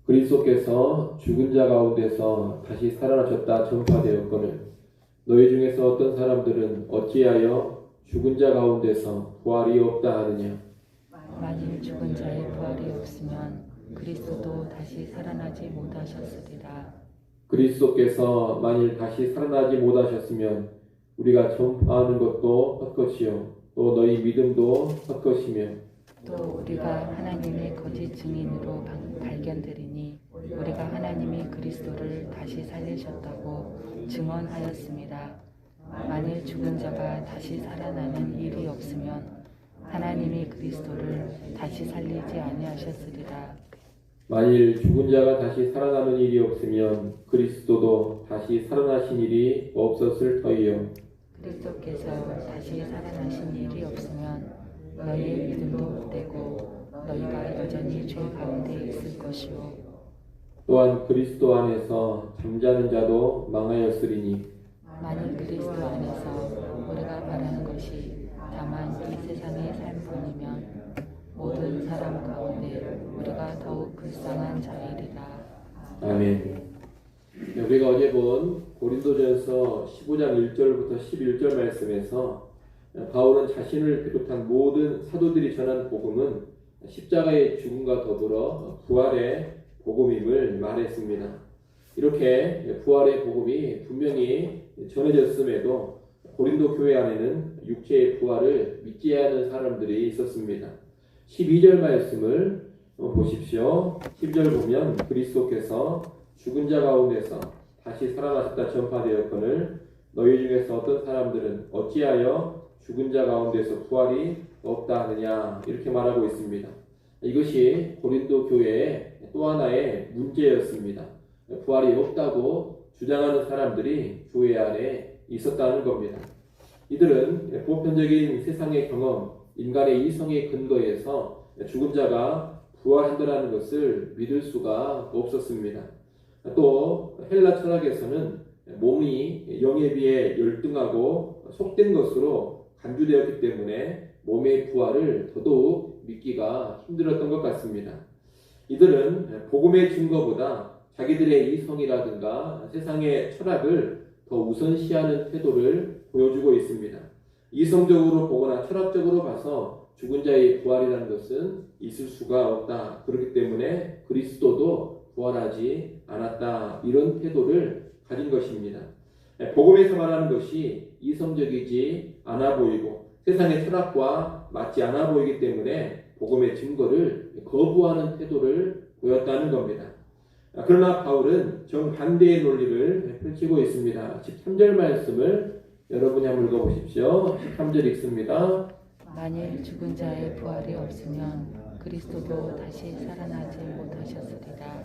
그리스도께서 죽은 자 가운데서 다시 살아나셨다 전파되었거늘 너희 중에서 어떤 사람들은 어찌하여 죽은 자 가운데서 부활이 없다 하느냐. 만일 죽은 자의 부활이 없으면 그리스도도 다시 살아나지 못하셨으리라. 그리스도께서 만일 다시 살아나지 못하셨으면 우리가 전파하는 것도 헛것이요 또 너희 믿음도 헛것이며 또 우리가 하나님의 거짓 증인으로 발견되리니 우리가 하나님이 그리스도를 다시 살리셨다고 증언하였습니다. 만일 죽은 자가 다시 살아나는 일이 없으면 하나님이 그리스도를 다시 살리지 아니하셨으리라. 만일 죽은 자가 다시 살아나는 일이 없으면 그리스도도 다시 살아나신 일이 없었을 터이요. 그리스도께서 다시 살아나신 일이 없으면 너희의 믿음도 헛되고 너희가 여전히 죄 가운데 있을 것이요. 또한 그리스도 안에서 잠자는 자도 망하였으리니 만일 그리스도 안에서 우리가 바라는 것이 다만 이 세상의 삶뿐이면 모든 사람 가운데 우리가 더욱 불쌍한 자이리라. 아멘. 우리가 어제 본 고린도전서 15장 1절부터 11절 말씀에서 바울은 자신을 비롯한 모든 사도들이 전한 복음은 십자가의 죽음과 더불어 부활의 복음임을 말했습니다. 이렇게 부활의 복음이 분명히 전해졌음에도 고린도 교회 안에는 육체의 부활을 믿지 않는 사람들이 있었습니다. 12절 말씀을 보십시오. 10절 보면 그리스도께서 죽은 자 가운데서 다시 살아나셨다 전파되었거늘 너희 중에서 어떤 사람들은 어찌하여 죽은 자 가운데서 부활이 없다 하느냐 이렇게 말하고 있습니다. 이것이 고린도 교회의 또 하나의 문제였습니다. 부활이 없다고 주장하는 사람들이 교회 안에 있었다는 겁니다. 이들은 보편적인 세상의 경험, 인간의 이성의 근거에서 죽은 자가 부활한다는 것을 믿을 수가 없었습니다. 또 헬라 철학에서는 몸이 영에 비해 열등하고 속된 것으로 간주되었기 때문에 몸의 부활을 더더욱 믿기가 힘들었던 것 같습니다. 이들은 복음의 증거보다 자기들의 이성이라든가 세상의 철학을 더 우선시하는 태도를 보여주고 있습니다. 이성적으로 보거나 철학적으로 봐서 죽은 자의 부활이라는 것은 있을 수가 없다. 그렇기 때문에 그리스도도 부활하지 않았다. 이런 태도를 가진 것입니다. 복음에서 말하는 것이 이성적이지 않아 보이고 세상의 철학과 맞지 않아 보이기 때문에 복음의 증거를 거부하는 태도를 보였다는 겁니다. 그러나 바울은 정반대의 논리를 펼치고 있습니다. 13절 말씀을 여러분이 한번 읽어보십시오. 13절 읽습니다. 만일 죽은 자의 부활이 없으면 그리스도도 다시 살아나지 못하셨으리라.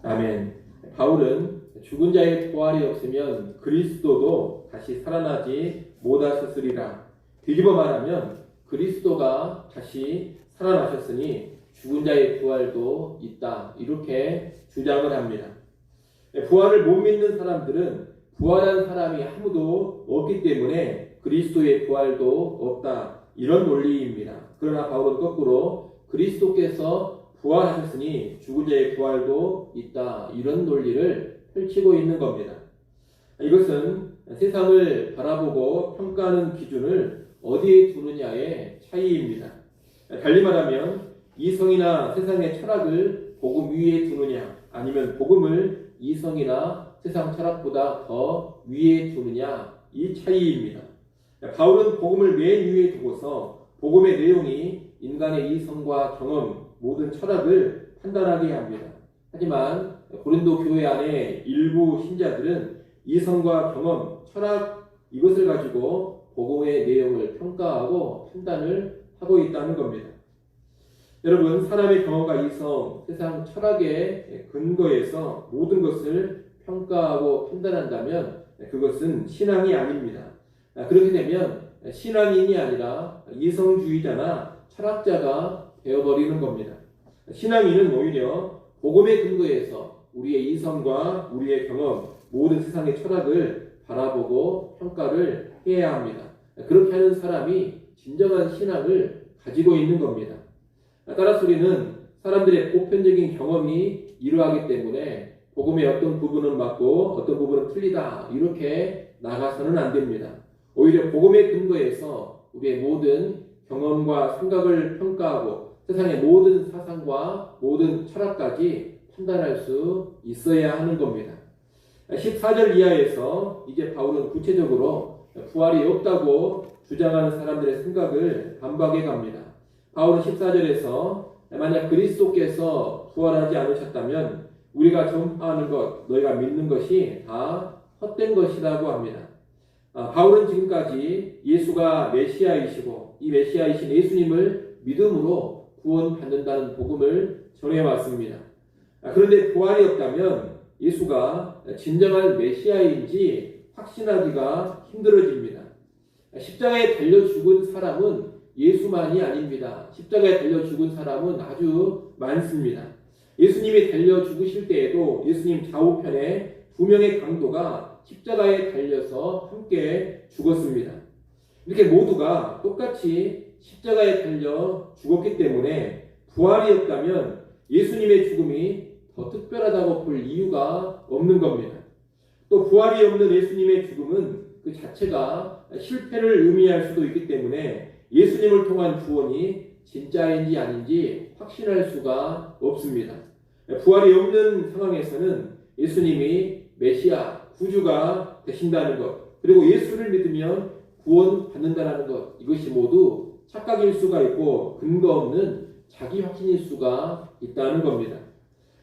아멘. 바울은 죽은 자의 부활이 없으면 그리스도도 다시 살아나지 못하셨으리라. 뒤집어 말하면 그리스도가 다시 살아나셨으니 죽은 자의 부활도 있다. 이렇게 주장을 합니다. 부활을 못 믿는 사람들은 부활한 사람이 아무도 없기 때문에 그리스도의 부활도 없다. 이런 논리입니다. 그러나 바울은 거꾸로 그리스도께서 부활하셨으니 죽은 자의 부활도 있다. 이런 논리를 펼치고 있는 겁니다. 이것은 세상을 바라보고 평가하는 기준을 어디에 두느냐의 차이입니다. 달리 말하면 이성이나 세상의 철학을 복음 위에 두느냐 아니면 복음을 이성이나 세상 철학보다 더 위에 두느냐 이 차이입니다. 바울은 복음을 맨 위에 두고서 복음의 내용이 인간의 이성과 경험 모든 철학을 판단하게 합니다. 하지만 고린도 교회 안에 일부 신자들은 이성과 경험, 철학 이것을 가지고 복음의 내용을 평가하고 판단을 하고 있다는 겁니다. 여러분, 사람의 경험과 이성, 세상 철학의 근거에서 모든 것을 평가하고 판단한다면 그것은 신앙이 아닙니다. 그렇게 되면 신앙인이 아니라 이성주의자나 철학자가 되어버리는 겁니다. 신앙인은 오히려 복음의 근거에서 우리의 이성과 우리의 경험, 모든 세상의 철학을 바라보고 평가를 해야 합니다. 그렇게 하는 사람이 진정한 신앙을 가지고 있는 겁니다. 따라서 우리는 사람들의 보편적인 경험이 이러하기 때문에 복음의 어떤 부분은 맞고 어떤 부분은 틀리다 이렇게 나가서는 안 됩니다. 오히려 복음의 근거에서 우리의 모든 경험과 생각을 평가하고 세상의 모든 사상과 모든 철학까지 판단할 수 있어야 하는 겁니다. 14절 이하에서 이제 바울은 구체적으로 부활이 없다고 주장하는 사람들의 생각을 반박해 갑니다. 바울은 14절에서 만약 그리스도께서 부활하지 않으셨다면 우리가 전파하는 것, 너희가 믿는 것이 다 헛된 것이라고 합니다. 바울은 지금까지 예수가 메시아이시고 이 메시아이신 예수님을 믿음으로 구원받는다는 복음을 전해왔습니다. 그런데 부활이 없다면 예수가 진정한 메시아인지 확신하기가 힘들어집니다. 십자가에 달려 죽은 사람은 예수만이 아닙니다. 십자가에 달려 죽은 사람은 아주 많습니다. 예수님이 달려 죽으실 때에도 예수님 좌우편에 두 명의 강도가 십자가에 달려서 함께 죽었습니다. 이렇게 모두가 똑같이 십자가에 달려 죽었기 때문에 부활이 없다면 예수님의 죽음이 더 특별하다고 볼 이유가 없는 겁니다. 또 부활이 없는 예수님의 죽음은 그 자체가 실패를 의미할 수도 있기 때문에 예수님을 통한 구원이 진짜인지 아닌지 확신할 수가 없습니다. 부활이 없는 상황에서는 예수님이 메시아, 구주가 되신다는 것, 그리고 예수를 믿으면 구원받는다는 것, 이것이 모두 착각일 수가 있고 근거 없는 자기 확신일 수가 있다는 겁니다.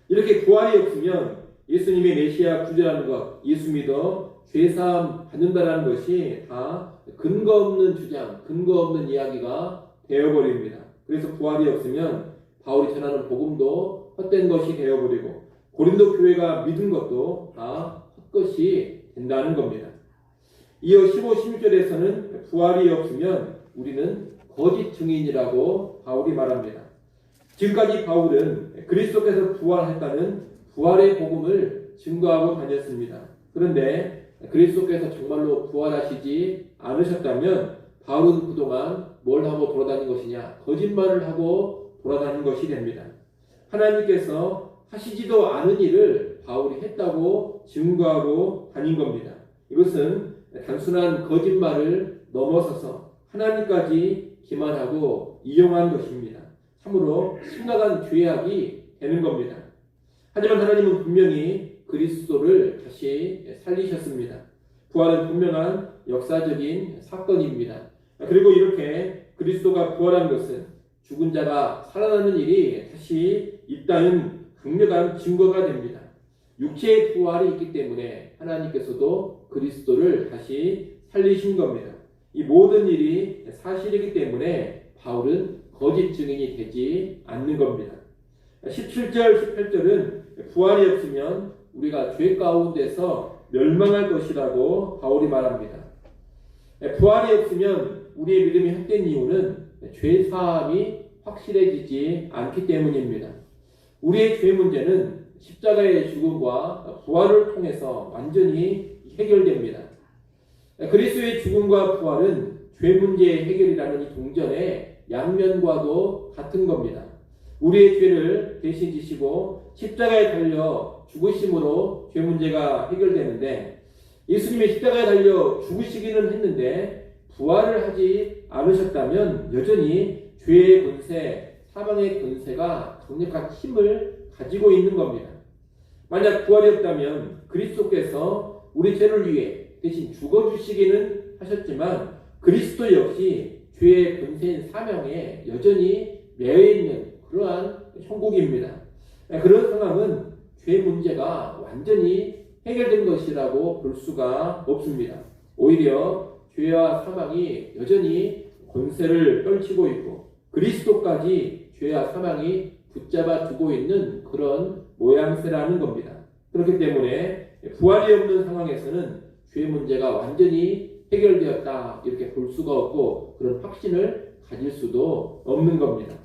이렇게 부활이 없으면 예수님의 메시아 구주라는 것, 예수 믿어 죄사함 받는다는 것이 다 근거 없는 주장, 근거 없는 이야기가 되어버립니다. 그래서 부활이 없으면 바울이 전하는 복음도 헛된 것이 되어버리고 고린도 교회가 믿은 것도 다 헛것이 된다는 겁니다. 이어 15, 16절에서는 부활이 없으면 우리는 거짓 증인이라고 바울이 말합니다. 지금까지 바울은 그리스도께서 부활했다는 부활의 복음을 증거하고 다녔습니다. 그런데 그리스도께서 정말로 부활하시지 않으셨다면 바울은 그동안 뭘 하고 돌아다닌 것이냐? 거짓말을 하고 돌아다닌 것이 됩니다. 하나님께서 하시지도 않은 일을 바울이 했다고 증거하고 다닌 겁니다. 이것은 단순한 거짓말을 넘어서서 하나님까지 기만하고 이용한 것입니다. 참으로 심각한 죄악이 되는 겁니다. 하지만 하나님은 분명히 그리스도를 다시 살리셨습니다. 부활은 분명한 역사적인 사건입니다. 그리고 이렇게 그리스도가 부활한 것은 죽은 자가 살아나는 일이 다시 있다는 강력한 증거가 됩니다. 육체의 부활이 있기 때문에 하나님께서도 그리스도를 다시 살리신 겁니다. 이 모든 일이 사실이기 때문에 바울은 거짓 증인이 되지 않는 겁니다. 17절, 18절은 부활이 없으면 우리가 죄 가운데서 멸망할 것이라고 바울이 말합니다. 부활이 없으면 우리의 믿음이 헛된 이유는 죄 사함이 확실해지지 않기 때문입니다. 우리의 죄 문제는 십자가의 죽음과 부활을 통해서 완전히 해결됩니다. 그리스도의 죽음과 부활은 죄 문제의 해결이라는 이 동전의 양면과도 같은 겁니다. 우리의 죄를 대신 지시고 십자가에 달려 죽으심으로 죄 문제가 해결되는데 예수님이 십자가에 달려 죽으시기는 했는데 부활을 하지 않으셨다면 여전히 죄의 권세, 사망의 권세가 강력한 힘을 가지고 있는 겁니다. 만약 부활이 없다면 그리스도께서 우리 죄를 위해 대신 죽어주시기는 하셨지만 그리스도 역시 죄의 권세인 사명에 여전히 매여있는 그러한 형국입니다. 그런 상황은 죄 문제가 완전히 해결된 것이라고 볼 수가 없습니다. 오히려 죄와 사망이 여전히 권세를 떨치고 있고 그리스도까지 죄와 사망이 붙잡아 두고 있는 그런 모양새라는 겁니다. 그렇기 때문에 부활이 없는 상황에서는 죄 문제가 완전히 해결되었다 이렇게 볼 수가 없고 그런 확신을 가질 수도 없는 겁니다.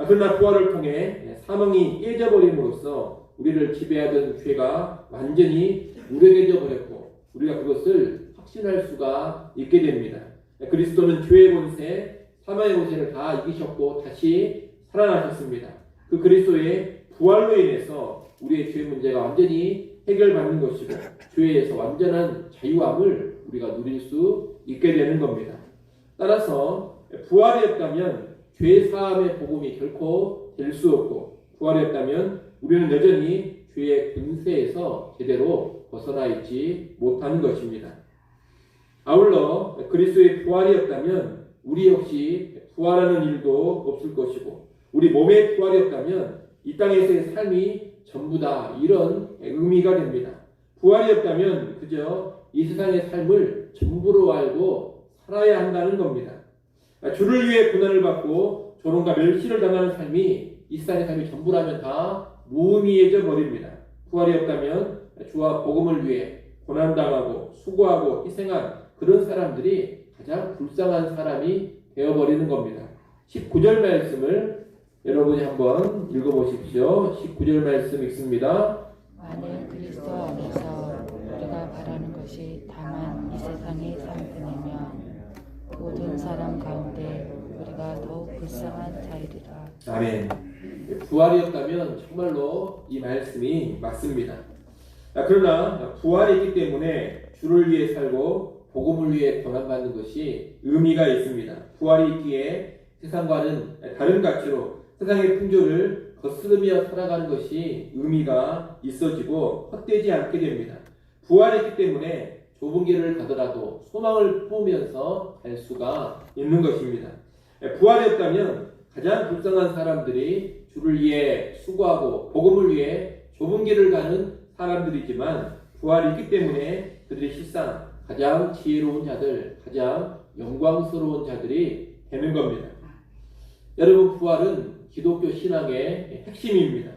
그러나 부활을 통해 사망이 깨져버림으로써 우리를 지배하던 죄가 완전히 무력해져 버렸고 우리가 그것을 확신할 수가 있게 됩니다. 그리스도는 죄의 권세, 사망의 권세를 다 이기셨고 다시 살아나셨습니다. 그 그리스도의 부활로 인해서 우리의 죄 문제가 완전히 해결받는 것이고 죄에서 완전한 자유함을 우리가 누릴 수 있게 되는 겁니다. 따라서 부활이 없다면 죄 사함의 복음이 결코 될 수 없고 부활이 없다면 우리는 여전히 죄의 근세에서 제대로 벗어나 있지 못하는 것입니다. 아울러 그리스도의 부활이 없다면 우리 역시 부활하는 일도 없을 것이고 우리 몸의 부활이 없다면 이 땅에서의 삶이 전부 다 이런 의미가 됩니다. 부활이 없다면 그저 이 세상의 삶을 전부로 알고 살아야 한다는 겁니다. 주를 위해 고난을 받고 조롱과 멸시를 당하는 삶이 이 세상의 삶이 전부라면 다 무의미해져 버립니다. 부활이 없다면 주와 복음을 위해 고난당하고 수고하고 희생한 그런 사람들이 가장 불쌍한 사람이 되어버리는 겁니다. 19절 말씀을 여러분이 한번 읽어보십시오. 19절 말씀 읽습니다. 만일 그리스도 안에서 우리가 바라는 것이 다만 이 세상의 삶뿐이면 모든 사람 가운데 우리가 더욱 불쌍한 자이리라. 아멘. 부활이 없다면 정말로 이 말씀이 맞습니다. 그러나 부활이 있기 때문에 주를 위해 살고 복음을 위해 고난받는 것이 의미가 있습니다. 부활이 있기에 세상과는 다른 가치로 세상의 풍조를 거스르며 살아가는 것이 의미가 있어지고 헛되지 않게 됩니다. 부활이 있기 때문에 좁은 길을 가더라도 소망을 품으면서 갈 수가 있는 것입니다. 부활이 없다면 가장 불쌍한 사람들이 주를 위해 수고하고 복음을 위해 좁은 길을 가는 사람들이지만 부활이 있기 때문에 그들이 실상 가장 지혜로운 자들, 가장 영광스러운 자들이 되는 겁니다. 여러분, 부활은 기독교 신앙의 핵심입니다.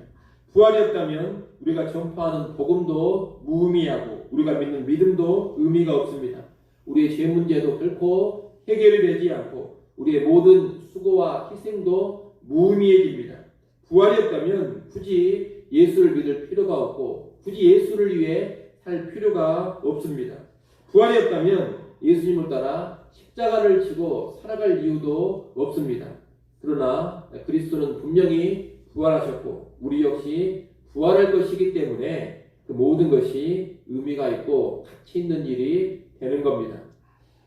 부활이 없다면 우리가 전파하는 복음도 무의미하고 우리가 믿는 믿음도 의미가 없습니다. 우리의 죄 문제도 결코 해결이 되지 않고 우리의 모든 수고와 희생도 무의미해집니다. 부활이 없다면 굳이 예수를 믿을 필요가 없고 굳이 예수를 위해 살 필요가 없습니다. 부활이 없다면 예수님을 따라 십자가를 지고 살아갈 이유도 없습니다. 그러나 그리스도는 분명히 부활하셨고 우리 역시 부활할 것이기 때문에 그 모든 것이 의미가 있고 가치 있는 일이 되는 겁니다.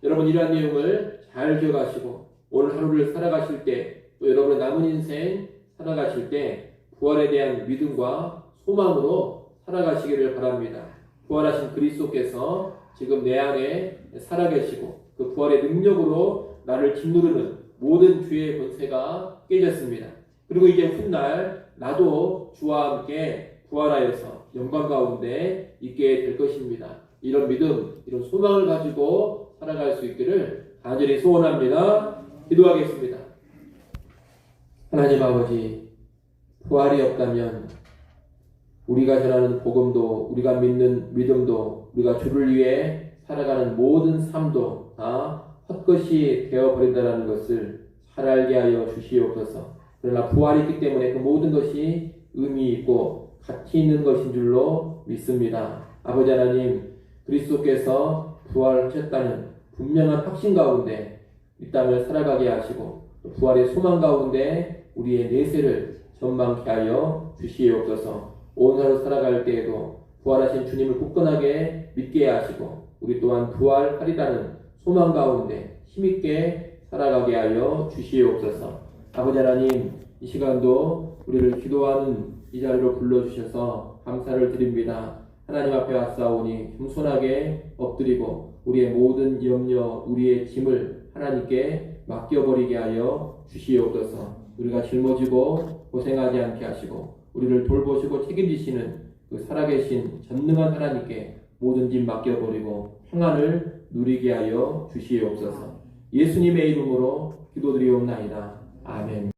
여러분, 이러한 내용을 잘 기억하시고 오늘 하루를 살아가실 때 또 여러분의 남은 인생 살아가실 때 부활에 대한 믿음과 소망으로 살아가시기를 바랍니다. 부활하신 그리스도께서 지금 내 안에 살아계시고 그 부활의 능력으로 나를 짓누르는 모든 죄의 권세가 깨졌습니다. 그리고 이제 훗날 나도 주와 함께 부활하여서 영광 가운데 있게 될 것입니다. 이런 믿음, 이런 소망을 가지고 살아갈 수 있기를 간절히 소원합니다. 기도하겠습니다. 하나님 아버지, 부활이 없다면 우리가 전하는 복음도 우리가 믿는 믿음도 우리가 주를 위해 살아가는 모든 삶도 다 헛것이 되어버린다는 것을 잘 알게 하여 주시옵소서. 그러나 부활이 있기 때문에 그 모든 것이 의미 있고 가치 있는 것인 줄로 믿습니다. 아버지 하나님, 그리스도께서 부활하셨다는 분명한 확신 가운데 이 땅을 살아가게 하시고 부활의 소망 가운데 우리의 내세를 전망케 하여 주시옵소서. 온 하루 살아갈 때에도 부활하신 주님을 굳건하게 믿게 하시고 우리 또한 부활하리라는 소망 가운데 힘있게 살아가게 하여 주시옵소서. 아버지 하나님, 이 시간도 우리를 기도하는 이 자리로 불러주셔서 감사를 드립니다. 하나님 앞에 왔사오니 겸손하게 엎드리고 우리의 모든 염려, 우리의 짐을 하나님께 맡겨버리게 하여 주시옵소서. 우리가 짊어지고 고생하지 않게 하시고 우리를 돌보시고 책임지시는 그 살아계신 전능한 하나님께 모든 짐 맡겨버리고 평안을 누리게 하여 주시옵소서. 예수님의 이름으로 기도드리옵나이다. 아멘.